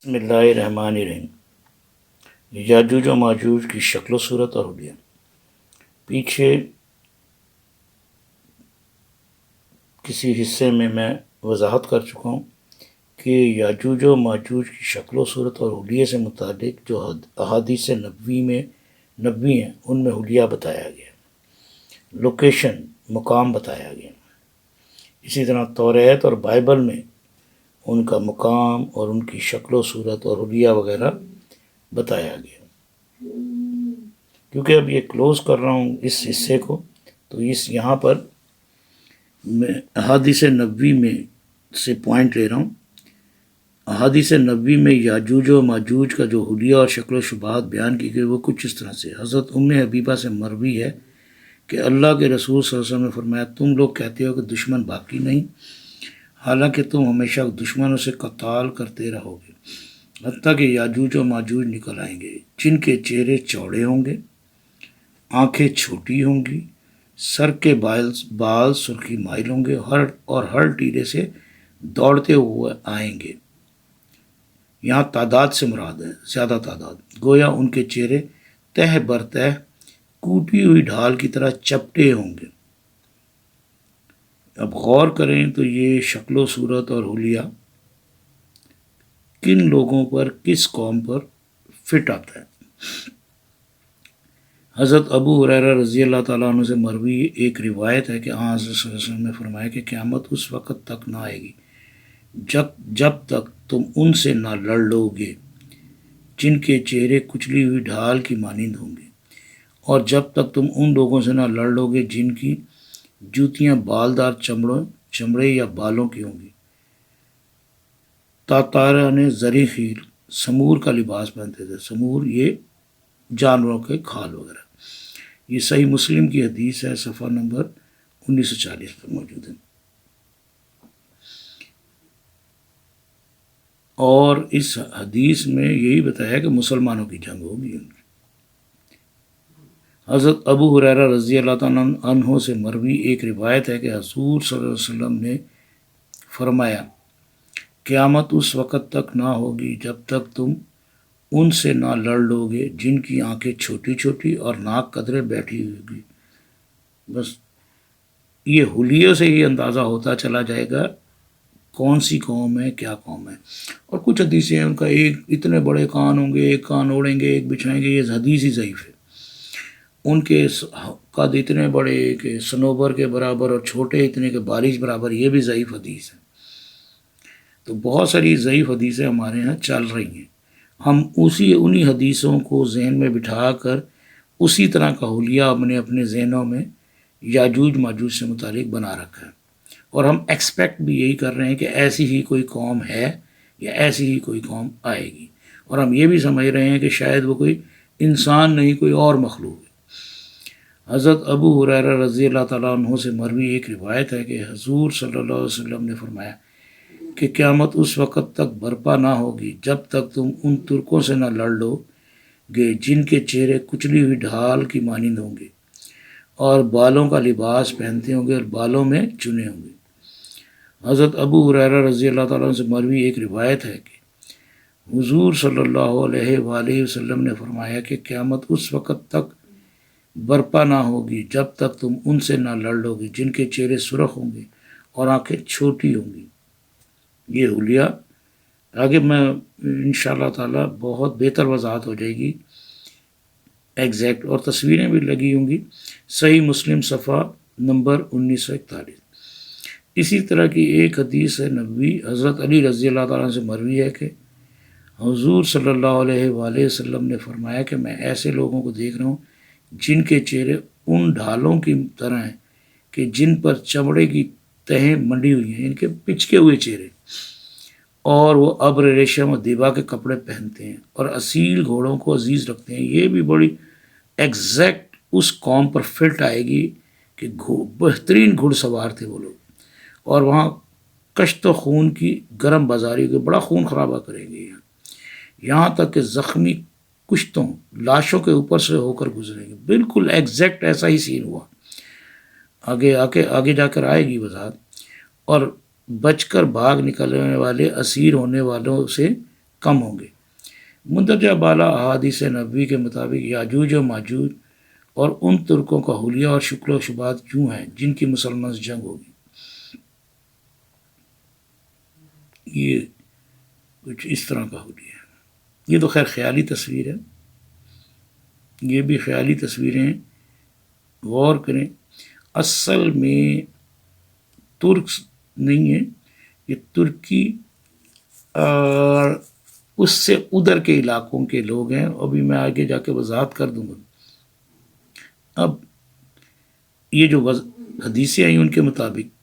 بسم اللہ الرحمن الرحیم۔ یاجوج و ماجوج کی شکل و صورت اور حلیہ۔ پیچھے کسی حصے میں وضاحت کر چکا ہوں کہ یاجوج و ماجوج کی شکل و صورت اور حلیے سے متعلق جو احادیث نبوی ہیں ان میں حلیہ بتایا گیا، لوکیشن مقام بتایا گیا۔ اسی طرح توریت اور بائبل میں ان کا مقام اور ان کی شکل و صورت اور حلیہ وغیرہ بتایا گیا۔ کیونکہ اب یہ کلوز کر رہا ہوں اس حصے کو، تو یہاں پر میں احادیث نبوی میں سے پوائنٹ لے رہا ہوں۔ احادیث نبوی میں یاجوج و ماجوج کا جو حلیہ اور شکل و شبہات بیان کی گئی وہ کچھ اس طرح سے۔ حضرت حبیبہ سے مروی ہے کہ اللہ کے رسول صلی اللہ علیہ وسلم نے فرمایا، تم لوگ کہتے ہو کہ دشمن باقی نہیں، حالانکہ تم ہمیشہ دشمنوں سے قتال کرتے رہو گے، حتیٰ کہ یاجوج و ماجوج نکل آئیں گے جن کے چہرے چوڑے ہوں گے، آنکھیں چھوٹی ہوں گی، سر کے بال سرخی مائل ہوں گے اور ہر ٹیلے سے دوڑتے ہوئے آئیں گے۔ یہاں تعداد سے مراد ہے، زیادہ تعداد، گویا ان کے چہرے تہ بر تہ کوٹی ہوئی ڈھال کی طرح چپٹے ہوں گے۔ اب غور کریں تو یہ شکل و صورت اور حلیہ کن لوگوں پر، کس قوم پر فٹ آتا ہے۔ حضرت ابو ہریرہ رضی اللہ تعالیٰ عنہ سے مروی ایک روایت ہے کہ حضرت صلی اللہ علیہ وسلم نے فرمایا کہ قیامت اس وقت تک نہ آئے گی جب تک تم ان سے نہ لڑ لو گے جن کے چہرے کچلی ہوئی ڈھال کی مانند ہوں گے، اور جب تک تم ان لوگوں سے نہ لڑ لو گے جن کی جوتیاں بالدار چمڑے یا بالوں کی ہوں گی۔ تاتارہ نے زری خیل سمور کا لباس پہنتے تھے۔ سمور یہ جانوروں کے کھال وغیرہ۔ یہ صحیح مسلم کی حدیث ہے، صفحہ نمبر 1940 پر موجود ہے۔ اور اس حدیث میں یہی بتایا کہ مسلمانوں کی جنگ ہوگی ان کی۔ حضرت ابو ہریرہ رضی اللہ تعالیٰ عنہ سے مروی ایک روایت ہے کہ حضور صلی اللہ علیہ وسلم نے فرمایا، قیامت اس وقت تک نہ ہوگی جب تک تم ان سے نہ لڑ لو گے جن کی آنکھیں چھوٹی چھوٹی اور ناک قدرے بیٹھی ہوگی۔ بس یہ حلیوں سے ہی اندازہ ہوتا چلا جائے گا کون سی قوم ہے، کیا قوم ہے۔ اور کچھ حدیثیں ہیں ان کا ایک اتنے بڑے کان ہوں گے، ایک کان اوڑیں گے، ایک بچھائیں گے، یہ حدیث ہی ضعیف ہے۔ ان کے قد اتنے بڑے کہ صنوبر کے برابر اور چھوٹے اتنے کہ بارش برابر، یہ بھی ضعیف حدیث ہے۔ تو بہت ساری ضعیف حدیثیں ہمارے ہاں چل رہی ہیں، ہم انہی حدیثوں کو ذہن میں بٹھا کر اسی طرح کا حلیہ اپنے ذہنوں میں یاجوج ماجوج سے متعلق بنا رکھا ہے، اور ہم ایکسپیکٹ بھی یہی کر رہے ہیں کہ ایسی ہی کوئی قوم ہے یا ایسی ہی کوئی قوم آئے گی، اور ہم یہ بھی سمجھ رہے ہیں کہ شاید وہ کوئی انسان نہیں، کوئی اور مخلوق ہے۔ حضرت ابو ہریرہ رضی اللہ تعالیٰ عنہ سے مروی ایک روایت ہے کہ حضور صلی اللہ علیہ وسلم نے فرمایا کہ قیامت اس وقت تک برپا نہ ہوگی جب تک تم ان ترکوں سے نہ لڑ لو گے جن کے چہرے کچلی ہوئی ڈھال کی مانند ہوں گے اور بالوں کا لباس پہنتے ہوں گے اور بالوں میں چنے ہوں گے۔ حضرت ابو ہریرہ رضی اللہ تعالیٰ عنہ سے مروی ایک روایت ہے کہ حضور صلی اللہ علیہ وآلہ وسلم نے فرمایا کہ قیامت اس وقت تک برپا نہ ہوگی جب تک تم ان سے نہ لڑ لو گے جن کے چہرے سرخ ہوں گے اور آنکھیں چھوٹی ہوں گی۔ یہ حلیہ آگے میں انشاءاللہ تعالیٰ بہت بہتر وضاحت ہو جائے گی ایگزیکٹ، اور تصویریں بھی لگی ہوں گی۔ صحیح مسلم صفحہ نمبر 1941۔ اسی طرح کی ایک حدیث نبوی حضرت علی رضی اللہ تعالیٰ سے مروی ہے کہ حضور صلی اللہ علیہ وآلہ وسلم نے فرمایا کہ میں ایسے لوگوں کو دیکھ رہا ہوں جن کے چہرے ان ڈھالوں کی طرح ہیں کہ جن پر چمڑے کی تہیں منڈی ہوئی ہیں، ان کے پچکے ہوئے چہرے، اور وہ ابر ریشم و دیبا کے کپڑے پہنتے ہیں اور اصیل گھوڑوں کو عزیز رکھتے ہیں۔ یہ بھی بڑی ایگزیکٹ اس قوم پر فٹ آئے گی کہ بہترین گھڑ سوار تھے وہ لوگ، اور وہاں کشت و خون کی گرم بازاری کو بڑا خون خرابہ کریں گے، یہاں تک کہ زخمی کشتوں لاشوں کے اوپر سے ہو کر گزریں گے۔ بالکل ایگزیکٹ ایسا ہی سین ہوا، آگے جا کر آئے گی وضاحت۔ اور بچ کر بھاگ نکلنے والے اسیر ہونے والوں سے کم ہوں گے۔ مندرجہ بالا احادیث نبوی کے مطابق یاجوج و ماجوج اور ان ترکوں کا حلیہ اور شکل و شبات یوں ہیں جن کی مسلمان سے جنگ ہوگی۔ یہ کچھ اس طرح کا حلیہ ہے۔ یہ تو خیر خیالی تصویر ہے، یہ بھی خیالی تصویریں ہیں، غور کریں۔ اصل میں ترک نہیں ہے، یہ ترکی اور اس سے ادھر کے علاقوں کے لوگ ہیں، ابھی میں آگے جا کے وضاحت کر دوں گا۔ اب یہ جو حدیثیں آئیں ان کے مطابق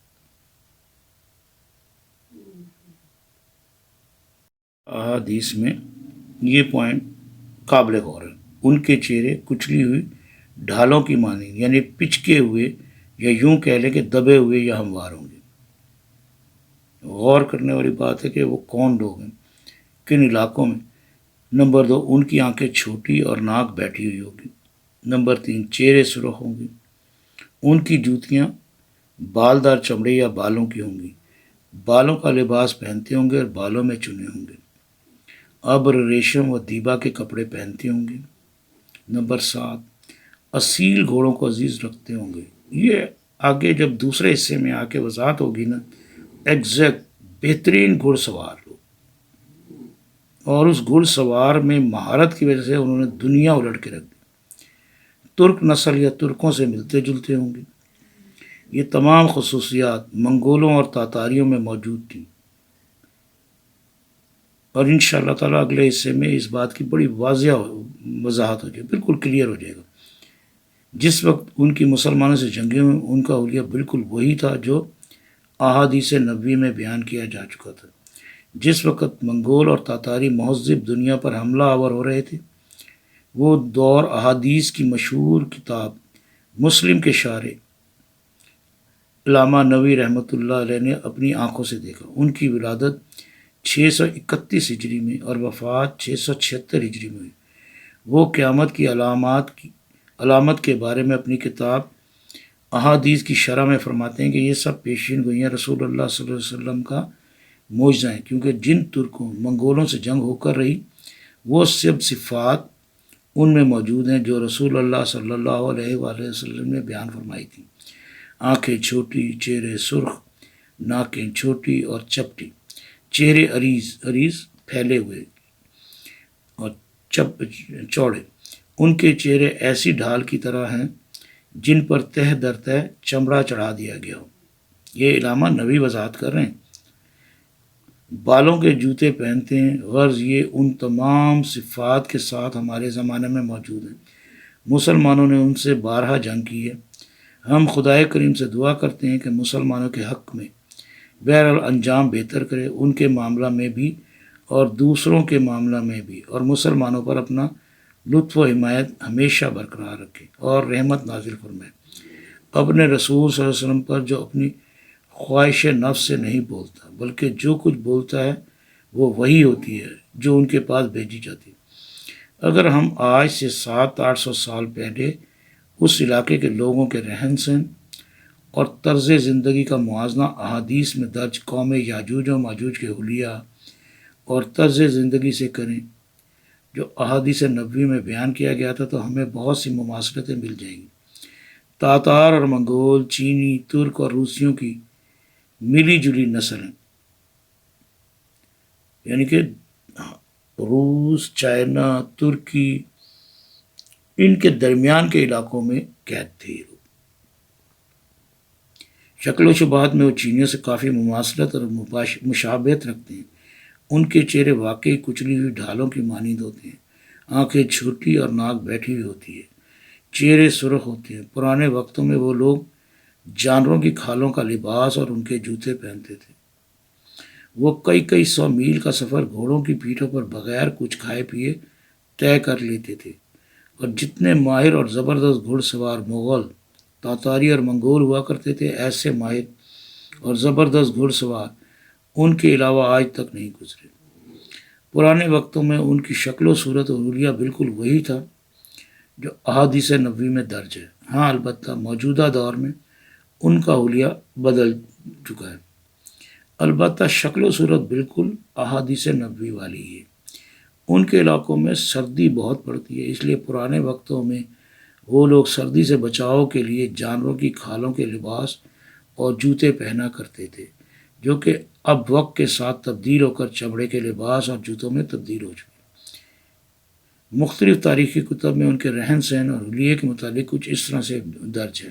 احادیث میں یہ پوائنٹ قابل غور ہے، ان کے چہرے کچلی ہوئی ڈھالوں کی مانند، یعنی پچکے ہوئے یا یوں کہہ لیں کہ دبے ہوئے یا ہموار ہوں گے۔ غور کرنے والی بات ہے کہ وہ کون لوگ ہیں، کن علاقوں میں۔ نمبر 2، ان کی آنکھیں چھوٹی اور ناک بیٹھی ہوئی ہوگی۔ نمبر 3، چہرے سرخ ہوں گے، ان کی جوتیاں بالدار چمڑے یا بالوں کی ہوں گی، بالوں کا لباس پہنتے ہوں گے اور بالوں میں چنے ہوں گے، ابر، ریشم و دیبا کے کپڑے پہنتے ہوں گے۔ نمبر 7، اصیل گھوڑوں کو عزیز رکھتے ہوں گے۔ یہ آگے جب دوسرے حصے میں آ کے وضاحت ہوگی نا، ایگزیکٹ بہترین گھڑ سوار لوگ، اور اس گھڑ سوار میں مہارت کی وجہ سے انہوں نے دنیا الٹ کے رکھ دی۔ ترک نسل یا ترکوں سے ملتے جلتے ہوں گے۔ یہ تمام خصوصیات منگولوں اور تاتاریوں میں موجود تھیں، اور انشاءاللہ تعالیٰ اگلے حصے میں اس بات کی بڑی واضح وضاحت ہو جائے، بالکل کلیئر ہو جائے گا۔ جس وقت ان کی مسلمانوں سے جنگیں ہوئیں، ان کا حلیہ بالکل وہی تھا جو احادیث نبوی میں بیان کیا جا چکا تھا۔ جس وقت منگول اور تاتاری مہذب دنیا پر حملہ آور ہو رہے تھے، وہ دور احادیث کی مشہور کتاب مسلم کے شارح علامہ نووی رحمۃ اللہ علیہ نے اپنی آنکھوں سے دیکھا۔ ان کی ولادت 631 ہجری میں اور وفات 676 ہجری میں ہوئی۔ وہ قیامت کی علامت کے بارے میں اپنی کتاب احادیث کی شرح میں فرماتے ہیں کہ یہ سب پیشین گوئیاں رسول اللہ صلی اللہ علیہ وسلم کا معجزہ ہیں، کیونکہ جن ترکوں منگولوں سے جنگ ہو کر رہی، وہ سب صفات ان میں موجود ہیں جو رسول اللہ صلی اللہ علیہ وآلہ وسلم نے بیان فرمائی تھیں۔ آنکھیں چھوٹی، چہرے سرخ، ناکیں چھوٹی اور چپٹی، چہرے عریض پھیلے ہوئے اور چوڑے۔ ان کے چہرے ایسی ڈھال کی طرح ہیں جن پر تہ در تہ چمڑا چڑھا دیا گیا ہو۔ یہ علامہ نووی وضاحت کر رہے ہیں۔ بالوں کے جوتے پہنتے ہیں، غرض یہ ان تمام صفات کے ساتھ ہمارے زمانے میں موجود ہیں۔ مسلمانوں نے ان سے بارہا جنگ کی ہے۔ ہم خدائے کریم سے دعا کرتے ہیں کہ مسلمانوں کے حق میں بہرحال انجام بہتر کرے، ان کے معاملہ میں بھی اور دوسروں کے معاملہ میں بھی، اور مسلمانوں پر اپنا لطف و حمایت ہمیشہ برقرار رکھے اور رحمت نازل فرمائے۔ اپنے رسول صلی اللہ علیہ وسلم پر جو اپنی خواہش نفس سے نہیں بولتا، بلکہ جو کچھ بولتا ہے وہ وہی ہوتی ہے جو ان کے پاس بھیجی جاتی ہے۔ اگر ہم آج سے 700-800 سال پہلے اس علاقے کے لوگوں کے رہن سہن اور طرز زندگی کا موازنہ احادیث میں درج قوم یاجوج و ماجوج کے حلیہ اور طرز زندگی سے کریں جو احادیث نبوی میں بیان کیا گیا تھا، تو ہمیں بہت سی مماثلتیں مل جائیں گی۔ تاتار اور منگول، چینی، ترک اور روسیوں کی ملی جلی نسل ہیں، یعنی کہ روس، چائنا، ترکی، ان کے درمیان کے علاقوں میں قید تھے یہ لوگ۔ شکل و شباہت میں وہ چینیوں سے کافی مماثلت اور مشابہت رکھتے ہیں۔ ان کے چہرے واقعی کچلی ہوئی ڈھالوں کی مانند ہوتے ہیں، آنکھیں چھوٹی اور ناک بیٹھی ہوئی ہوتی ہے، چہرے سرخ ہوتے ہیں۔ پرانے وقتوں میں وہ لوگ جانوروں کی کھالوں کا لباس اور ان کے جوتے پہنتے تھے۔ وہ کئی 100 میل کا سفر گھوڑوں کی پیٹھوں پر بغیر کچھ کھائے پیے طے کر لیتے تھے، اور جتنے ماہر اور زبردست گھڑ سوار مغل، تاتاری اور منگول ہوا کرتے تھے، ایسے ماہر اور زبردست گھڑ سوار ان کے علاوہ آج تک نہیں گزرے۔ پرانے وقتوں میں ان کی شکل و صورت و حلیہ بالکل وہی تھا جو احادیث نبوی میں درج ہے۔ ہاں البتہ موجودہ دور میں ان کا حلیہ بدل چکا ہے، البتہ شکل و صورت بالکل احادیث نبوی والی ہے۔ ان کے علاقوں میں سردی بہت پڑتی ہے، اس لیے پرانے وقتوں میں وہ لوگ سردی سے بچاؤ کے لیے جانوروں کی کھالوں کے لباس اور جوتے پہنا کرتے تھے، جو کہ اب وقت کے ساتھ تبدیل ہو کر چمڑے کے لباس اور جوتوں میں تبدیل ہو چکے۔ مختلف تاریخی کتب میں ان کے رہن سہن اور حلیے کے متعلق کچھ اس طرح سے درج ہے۔